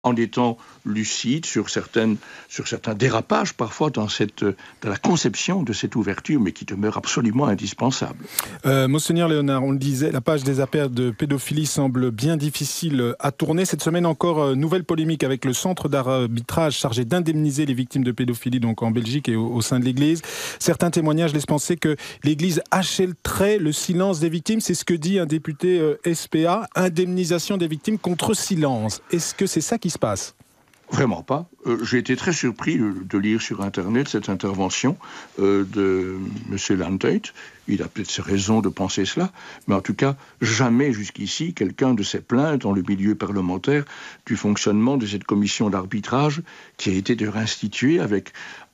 en étant lucide sur certains dérapages parfois dans la conception de cette ouverture, mais qui demeure absolument indispensable. Monseigneur Léonard, on le disait, la page des affaires de pédophilie semble bien difficile à tourner. Cette semaine encore, nouvelle polémique avec le centre d'arbitrage chargé d'indemniser les victimes de pédophilie donc en Belgique et au sein de l'Église. Certains témoignages laissent penser que l'Église achèterait le silence des victimes. C'est ce que dit un député SPA, indemnisation des victimes contre silence. Est-ce que c'est ça qui se passe ? Vraiment pas. J'ai été très surpris de lire sur Internet cette intervention de M. Lantait. Il a peut-être ses raisons de penser cela, mais en tout cas, jamais jusqu'ici, quelqu'un ne s'est plaint dans le milieu parlementaire du fonctionnement de cette commission d'arbitrage qui a été instituée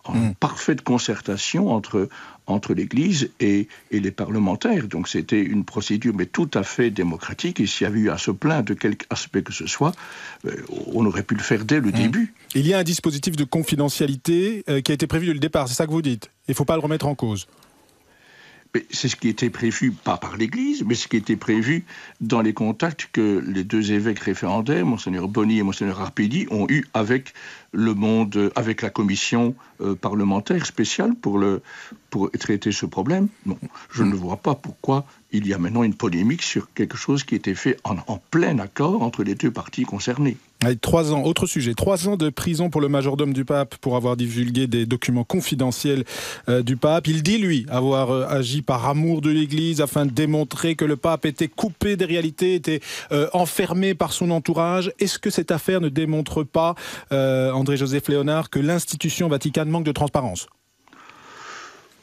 en parfaite concertation entre l'Église et les parlementaires. Donc c'était une procédure mais tout à fait démocratique, et s'il y avait eu à se plaindre de quelque aspect que ce soit, on aurait pu le faire dès le début. Il y a un dispositif de confidentialité qui a été prévu dès le départ, c'est ça que vous dites. Il ne faut pas le remettre en cause. Mais c'est ce qui était prévu, pas par l'Église, mais ce qui était prévu dans les contacts que les deux évêques référendaires, Monseigneur Bonny et Monseigneur Arpidi, ont eu avec le monde, avec la commission parlementaire spéciale pour traiter ce problème. Non, je ne vois pas pourquoi il y a maintenant une polémique sur quelque chose qui était fait en plein accord entre les deux parties concernées. Allez, 3 ans, autre sujet, 3 ans de prison pour le majordome du pape pour avoir divulgué des documents confidentiels du pape. Il dit, lui, avoir agi par amour de l'Église afin de démontrer que le pape était coupé des réalités, était enfermé par son entourage. Est-ce que cette affaire ne démontre pas, André-Joseph Léonard, que l'institution Vatican manque de transparence ?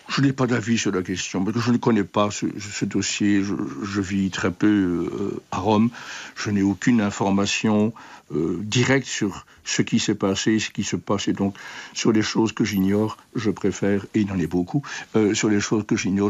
Je n'ai pas d'avis sur la question, parce que je ne connais pas ce dossier. Je vis très peu à Rome. Je n'ai aucune information directe sur ce qui s'est passé, ce qui se passe. Et donc, sur les choses que j'ignore, je préfère, et il y en a beaucoup, sur les choses que j'ignore,